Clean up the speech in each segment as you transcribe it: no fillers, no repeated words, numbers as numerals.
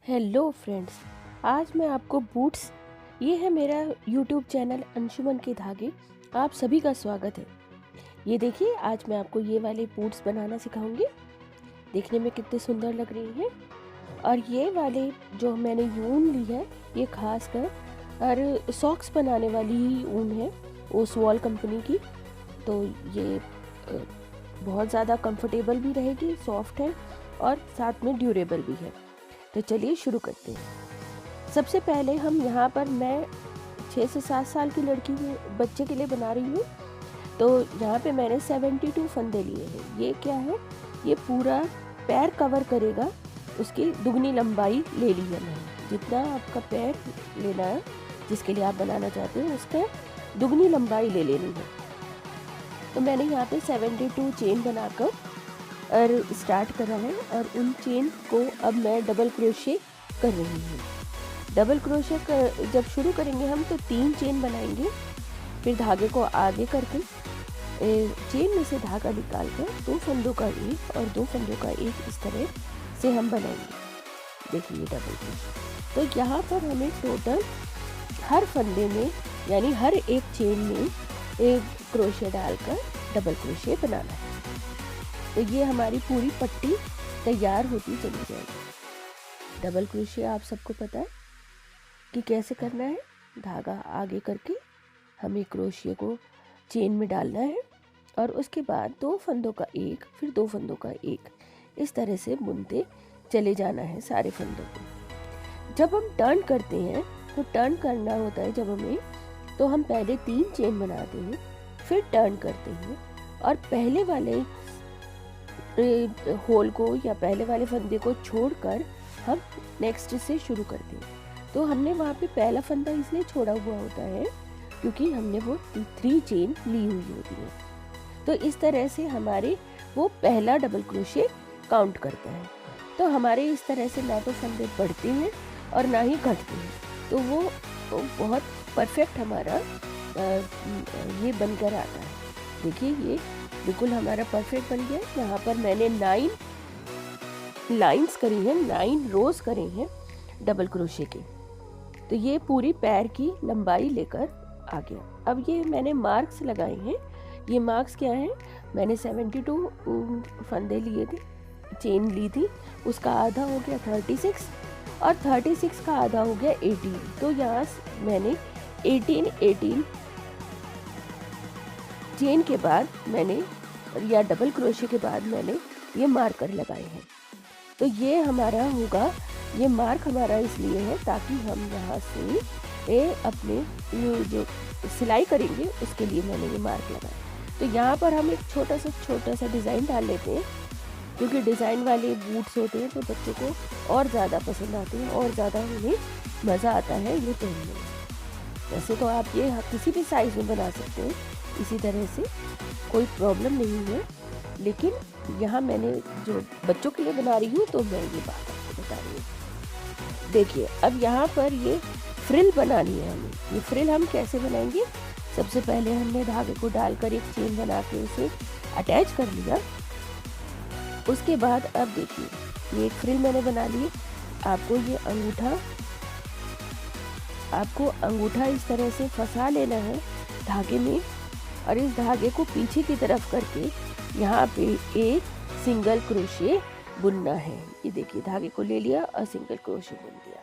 Hello friends, आज मैं आपको बूट्स, ये है मेरा यूट्यूब चैनल अंशुमन के धागे। आप सभी का स्वागत है। ये देखिए, आज मैं आपको ये वाले बूट्स बनाना सिखाऊंगी। देखने में कितने सुंदर लग रही हैं। और ये वाले जो मैंने ऊन ली है, ये खास कर और सॉक्स बनाने वाली ही ऊन है, ओसवाल कंपनी की। तो ये बहुत ज़्यादा कंफर्टेबल भी रहेगी, सॉफ्ट है और साथ में ड्यूरेबल भी है। तो चलिए शुरू करते हैं। सबसे पहले हम यहाँ पर मैं 6 से 7 साल की लड़की बच्चे के लिए बना रही हूँ। तो यहाँ पे मैंने 72 फंदे लिए हैं। ये क्या है, ये पूरा पैर कवर करेगा, उसकी दुगनी लंबाई ले ली है मैंने। जितना आपका पैर लेना है, जिसके लिए आप बनाना चाहते हैं, उसका दुगनी लंबाई ले लेनी है। तो मैंने यहाँ पे 72 चेन बनाकर और स्टार्ट करा है, और उन चेन को अब मैं डबल क्रोशे कर रही हूँ। डबल क्रोशे जब शुरू करेंगे हम तो 3 चेन बनाएंगे, फिर धागे को आगे करके चेन में से धागा निकाल कर 2 फंदों का एक और 2 फंदों का एक इस तरह से हम बनाएंगे। देखिए ये डबल क्रोशे। तो यहाँ पर हमें टोटल हर फंदे में यानी हर एक चेन में एक क्रोशे डालकर डबल क्रोशे बनाना है। तो ये हमारी पूरी पट्टी तैयार होती चली जाएगी। डबल क्रोशे आप सबको पता है कि कैसे करना है। धागा आगे करके हमें क्रोशे को चेन में डालना है, और उसके बाद 2 फंदों का एक, फिर 2 फंदों का एक, इस तरह से बुनते चले जाना है सारे फंदों को। जब हम टर्न करते हैं तो टर्न करना होता है जब हमें, तो हम पहले 3 चेन बनाते हैं, फिर टर्न करते हैं, और पहले वाले होल को या पहले वाले फंदे को छोड़कर हम नेक्स्ट से शुरू करते हैं। तो हमने वहाँ पे पहला फंदा इसलिए छोड़ा हुआ होता है क्योंकि हमने वो 3 चेन ली हुई होती है। तो इस तरह से हमारे वो पहला डबल क्रोशे काउंट करता है। तो हमारे इस तरह से ना तो फंदे बढ़ते हैं और ना ही घटते हैं। तो वो बहुत परफेक्ट हमारा ये बनकर आता है। देखिए ये बिल्कुल हमारा परफेक्ट बन गया। यहाँ पर मैंने 9 लाइंस करी हैं, 9 रोज करे हैं डबल क्रोशे के। तो ये पूरी पैर की लंबाई लेकर आ गया। अब ये मैंने मार्क्स लगाए हैं। ये मार्क्स क्या हैं, मैंने 72 फंदे लिए थे, चेन ली थी, उसका आधा हो गया 36 और 36 का आधा हो गया 18। तो यहाँ मैंने 18 चेन के बाद मैंने या डबल क्रोशे के बाद मैंने ये मार्कर लगाए हैं। तो ये हमारा होगा, ये मार्क हमारा इसलिए है ताकि हम यहाँ से अपने जो सिलाई करेंगे उसके लिए मैंने ये मार्क लगाया। तो यहाँ पर हम एक छोटा सा डिज़ाइन डाल लेते हैं, क्योंकि डिज़ाइन वाले बूट्स होते हैं तो बच्चों को और ज़्यादा पसंद आते हैं और ज़्यादा उन्हें मज़ा आता है ये पहनने में। वैसे तो आप ये किसी भी साइज़ में बना सकते हैं, इसी तरह से कोई प्रॉब्लम नहीं है, लेकिन यहाँ मैंने जो बच्चों के लिए बना रही हूँ तो मैं ये बात आपको बता रही हूँ। देखिए अब यहाँ पर ये फ्रिल बनानी है हमें। ये फ्रिल हम कैसे बनाएंगे, सबसे पहले हमने धागे को डालकर एक चेन बना के उसे अटैच कर लिया। उसके बाद अब देखिए ये एक फ्रिल मैंने बना ली। आपको अंगूठा इस तरह से फंसा लेना है धागे में, और इस धागे को पीछे की तरफ करके यहाँ पे एक सिंगल क्रोशे बुनना है। ये देखिए धागे को ले लिया और सिंगल क्रोशे बुन दिया।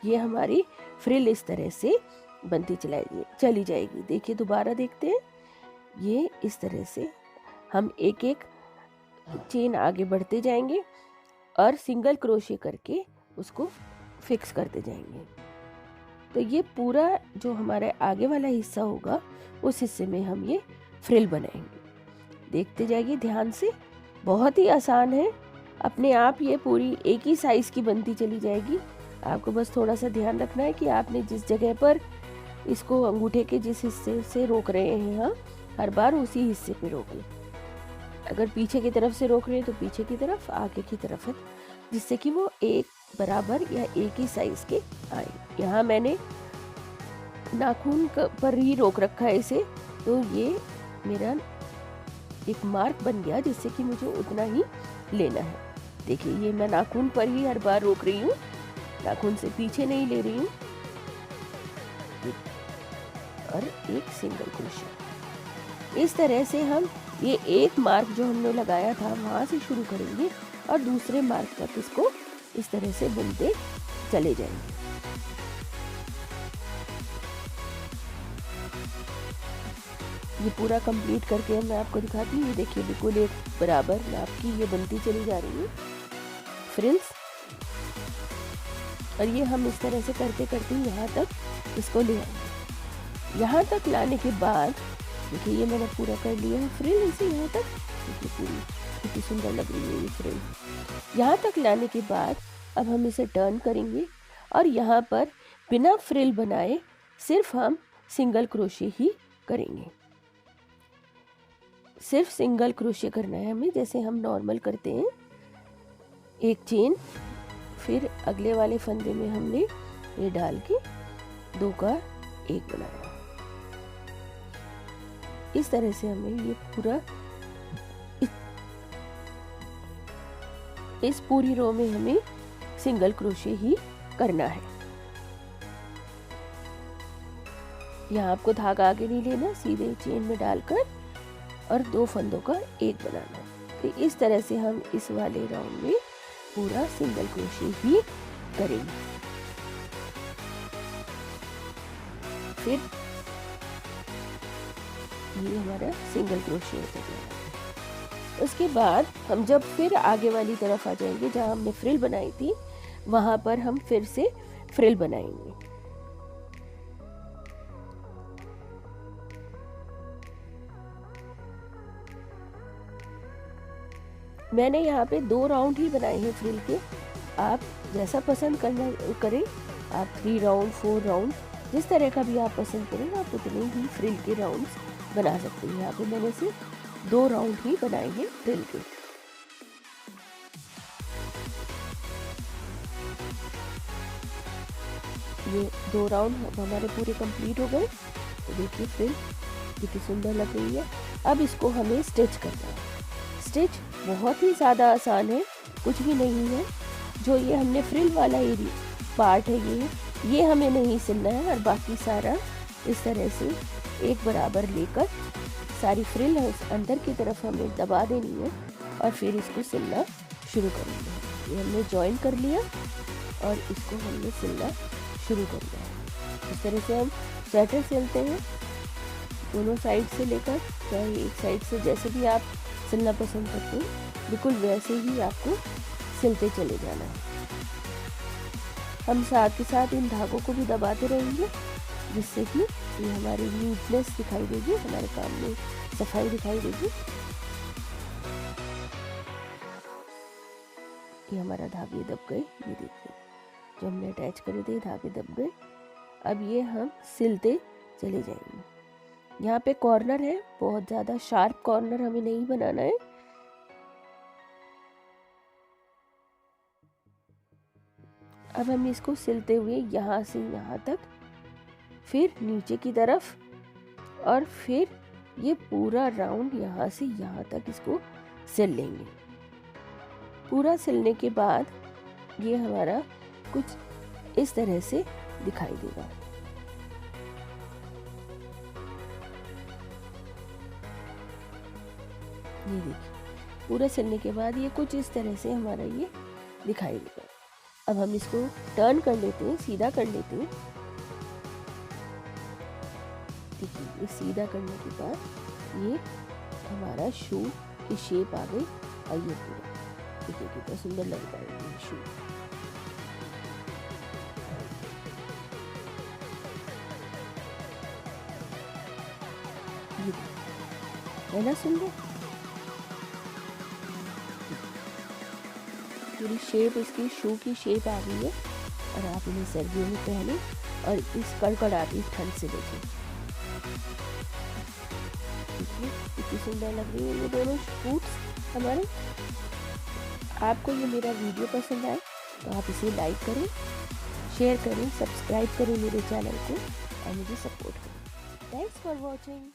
ये हमारी फ्रिल इस तरह से बनती चली जाएगी। देखिए दोबारा देखते हैं। ये इस तरह से हम एक एक चेन आगे बढ़ते जाएंगे और सिंगल क्रोशे करके उसको फिक्स करते जाएंगे। तो ये पूरा जो हमारा आगे वाला हिस्सा होगा, उस हिस्से में हम ये फ्रिल बनाएंगे। देखते जाइए ध्यान से, बहुत ही आसान है। अपने आप ये पूरी एक ही साइज़ की बनती चली जाएगी। आपको बस थोड़ा सा ध्यान रखना है कि आपने जिस जगह पर इसको अंगूठे के जिस हिस्से से रोक रहे हैं, हाँ, हर बार उसी हिस्से पे रोकें। अगर पीछे की तरफ से रोक रहे हैं तो पीछे की तरफ, आगे की तरफ है, जिससे कि वो एक बराबर या एक ही साइज़ के आए। यहाँ मैंने नाखून पर ही रोक रखा है इसे, तो ये मेरा एक मार्क बन गया जिससे कि मुझे उतना ही लेना है। देखिए ये मैं नाखून पर ही हर बार रोक रही हूँ, नाखून से पीछे नहीं ले रही हूँ, और एक सिंगल क्रोशे। इस तरह से हम ये एक मार्क जो हमने लगाया था वहाँ से शुरू करेंगे और दूसरे मार्क तक इसको इस तरह से बुनते चले जाएंगे। ये पूरा कंप्लीट करके मैं आपको दिखाती हूँ। ये देखिए बिल्कुल एक बराबर नाप की ये बनती चली जा रही है फ्रिल्स, और ये हम इस तरह से करते करते यहाँ तक इसको ले आएंगे। यहाँ तक लाने के बाद देखिए ये मैंने पूरा कर लिया है फ्रिल इसे यहाँ तक। देखिए पूरी कितनी सुंदर लग रही है ये फ्रिल। यहाँ तक लाने के बाद अब हम इसे टर्न करेंगे और यहाँ पर बिना फ्रिल बनाए सिर्फ हम सिंगल क्रोशे ही करेंगे। सिर्फ सिंगल क्रोशे करना है हमें, जैसे हम नॉर्मल करते हैं। एक चेन, फिर अगले वाले फंदे में हमने ये डाल के 2 का 1 बनाया। इस तरह से हमें ये पूरा इस पूरी रो में हमें सिंगल क्रोशे ही करना है। यहाँ आपको धागा आगे नहीं लेना, सीधे चेन में डालकर और 2 फंदों का 1 बनाना है। तो इस तरह से हम इस वाले राउंड में पूरा सिंगल क्रोशे ही करेंगे। फिर ये हमारा सिंगल क्रोशे हो गया। उसके बाद हम जब फिर आगे वाली तरफ आ जाएंगे जहाँ हमने फ्रिल बनाई थी, वहां पर हम फिर से फ्रिल बनाएंगे। मैंने यहाँ पे 2 राउंड ही बनाए हैं फ्रिल के। आप जैसा पसंद करना करें, आप 3 राउंड 4 राउंड जिस तरह का भी आप पसंद करें आप उतने ही फ्रिल के राउंड्स बना सकते हैं। यहाँ पे मैंने सिर्फ 2 राउंड ही बनाए हैं फ्रिल के। ये 2 राउंड हमारे पूरे कंप्लीट हो गए। तो देखिए फ्रिल कितनी सुंदर लग रही है। अब इसको हमें स्टिच करना है। स्टिच बहुत ही ज़्यादा आसान है, कुछ भी नहीं है। जो ये हमने फ्रिल वाला एरिया पार्ट है ये हमें नहीं सिलना है, और बाकी सारा इस तरह से एक बराबर लेकर सारी फ्रिल अंदर की तरफ हमें दबा देनी है और फिर इसको सिलना शुरू करेंगे। ये हमने जॉइन कर लिया और इसको हमने सिलना शुरू कर दिया। इस तरह से हम स्वेटर सिलते हैं दोनों साइड से लेकर, चाहे एक साइड से जैसे भी आप सिलना पसंद करते हैं बिल्कुल वैसे ही आपको सिलते चले जाना है। हम साथ के साथ इन धागों को भी दबाते रहेंगे जिससे कि ये हमारी नीटनेस दिखाई देगी, हमारे काम में सफाई दिखाई देगी। ये हमारा धागे दब गए, ये देखिए जो हमने अटैच करे थे धागे दब गए। अब ये हम सिलते चले जाएंगे। यहाँ पे कॉर्नर है, बहुत ज़्यादा शार्प कॉर्नर हमें नहीं बनाना है। अब हम इसको सिलते हुए यहाँ से यहाँ तक, फिर नीचे की तरफ, और फिर ये पूरा राउंड यहाँ से यहाँ तक इसको सिल लेंगे। पूरा सिलने के बाद ये हमारा कुछ इस तरह से दिखाई देगा। ये देखिए पूरा सिलने के बाद ये कुछ इस तरह से हमारा ये दिखाई देगा। अब हम इसको टर्न कर लेते हैं, सीधा कर लेते हैं। देखिए ये सीधा करने के बाद ये हमारा शू की शेप आ गई। और ये पूरा देखिए कितना सुंदर लग रहा है ये शू। ये है ना सुंदर, पूरी शेप इसकी शू की शेप आ गई है। और आप इन्हें सर्दियों में पहने और इस कड़कड़ाती ठंड से बचें। देखिए कितनी सुंदर लग रही है ये दोनों बूट्स हमारे। आपको ये मेरा वीडियो पसंद आए तो आप इसे लाइक करें, शेयर करें, सब्सक्राइब करें मेरे चैनल को और मुझे सपोर्ट करें। Thanks for watching.